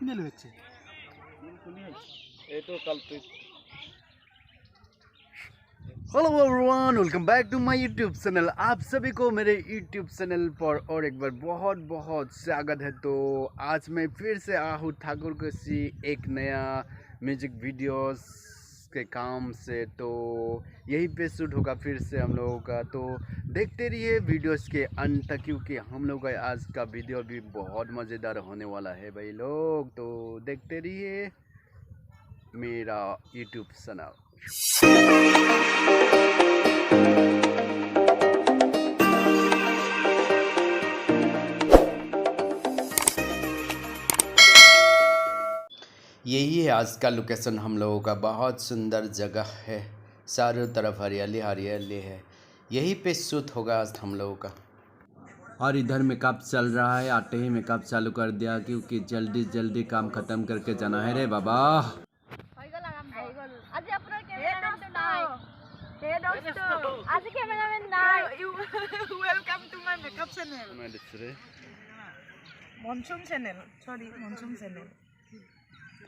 Hello everyone, welcome back to my YouTube channel. आप सभी को मेरे यूट्यूब चैनल पर और एक बार बहुत बहुत स्वागत है। तो आज मैं फिर से आया हूँ ठाकुर कृषि एक नया म्यूजिक वीडियोस के काम से। तो यही पे शूट होगा फिर से हम लोगों का। तो देखते रहिए वीडियोस के अंत तक, क्योंकि हम लोग का आज का वीडियो भी बहुत मज़ेदार होने वाला है भाई लोग। तो देखते रहिए मेरा यूट्यूब चैनल। यही है आज का लोकेशन हम लोगों का। बहुत सुंदर जगह है, चारों तरफ हरियाली हरियाली है। यही पे शूट होगा आज हम लोगों का। और इधर मेकअप चल रहा है, आते ही मेकअप चालू कर दिया, क्योंकि जल्दी जल्दी काम खत्म करके जाना है रे बाबा। Welcome to my makeup channel. Mansum channel. Sorry, Mansum channel.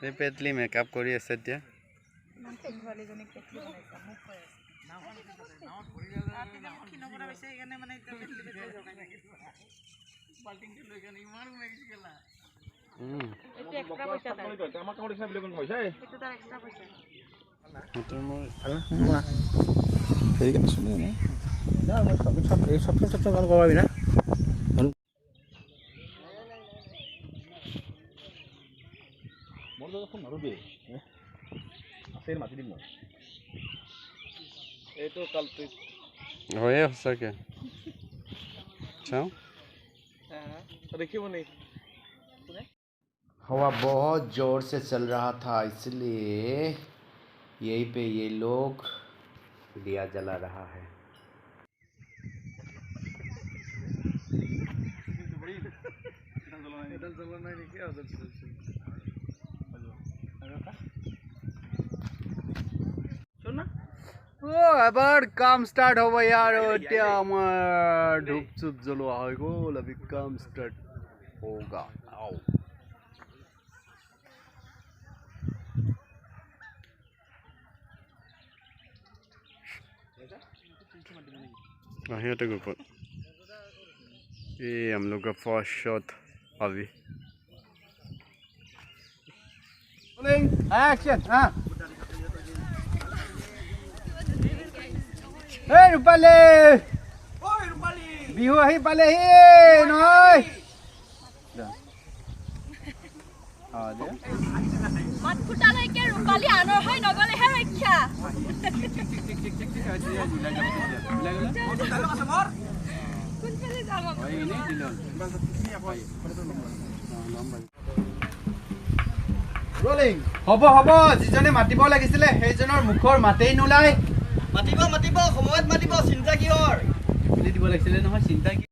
এই পেটলি মেকআপ কৰি আছে এতিয়া। হয়ে সঁচাকে চাও। हवा बहुत जोर से चल रहा था, इसलिए यहीं पे ये लोग दिया जला रहा है। ও এবার কাম স্টার্ট হবে यार। ওটা আমার ধূপ চুপ জ্বলোয়া হয়ে গেল, अभी काम स्टार्ट होगा। आओ সিহঁতে গ্ৰুপত ये हम लोग का फर्स्ट शॉट अभी। एक्शन। हाँ रूपाली बिहु आহি পালেহি নহয়। মাত ফুটালৈকে ৰূপালী আনৰ হৈ নগলেহে ৰক্ষা। কোনফালে যাম? ৰলিং হ'ব হ'ব। যিজনে মাতিব লাগিছিলে সেইজনৰ মুখৰ মাতেই নোলায়। মাতিব মাতিব, সময়ত মাতিব, চিন্তা কিহৰ? খুলি দিব লাগিছিলে নহয়, চিন্তা কি?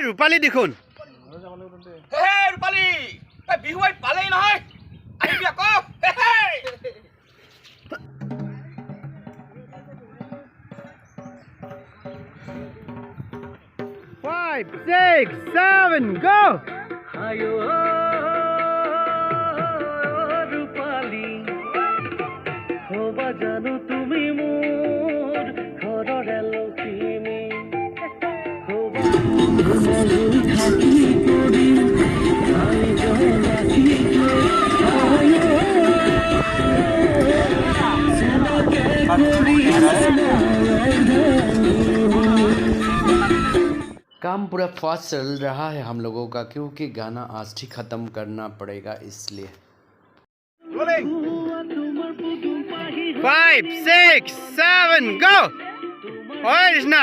ৰূপালী দেখোন। হে ৰূপালী, তই বিহু আহি পালেই নহয়, আহিবি আকৌ। 5, 6, 7, go! আয়ো রূপালী, হবা জানো তুমি মোৰ ঘৰৰ লখিমী। काम पूरा फास्ट चल रहा है हम लोगों का, क्योंकि गाना आज ही ख़त्म करना पड़ेगा इसलिए। 5, 6, 7, go! ओए कृष्णा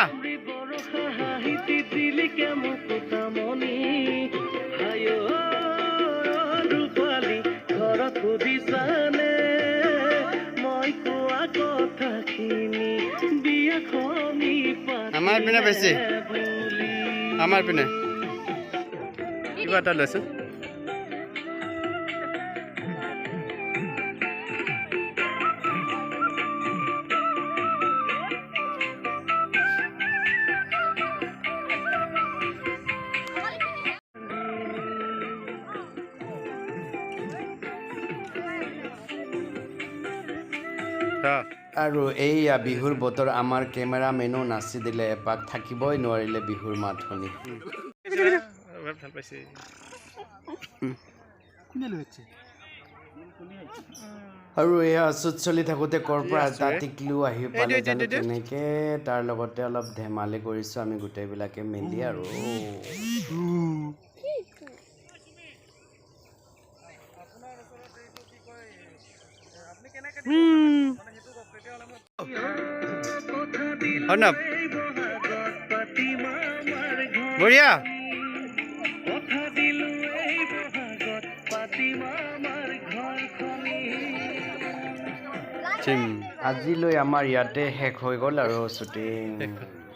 আমার পিনে বেশি, আমার পিনে কিবা এটা লৈছো। আৰু এইয়া বিহুৰ বতৰ আমাৰ কেমেৰামেনো নাচি দিলে এপাক থাকিবই নোৱাৰিলে বিহুৰ মাত শুনি ভাল পাইছে আৰু এয়া চুট চলি থাকোঁতে ক'ৰ পৰা এটা টিকলু আহি পালে জানো কেনেকে তাৰ লগতে অলপ ধেমালি কৰিছোঁ আমি গোটেইবিলাকে মিলি আৰু বঢ়িয়া আজিলৈ আমাৰ ইয়াতে শেষ হৈ গ'ল আৰু শ্বুটিং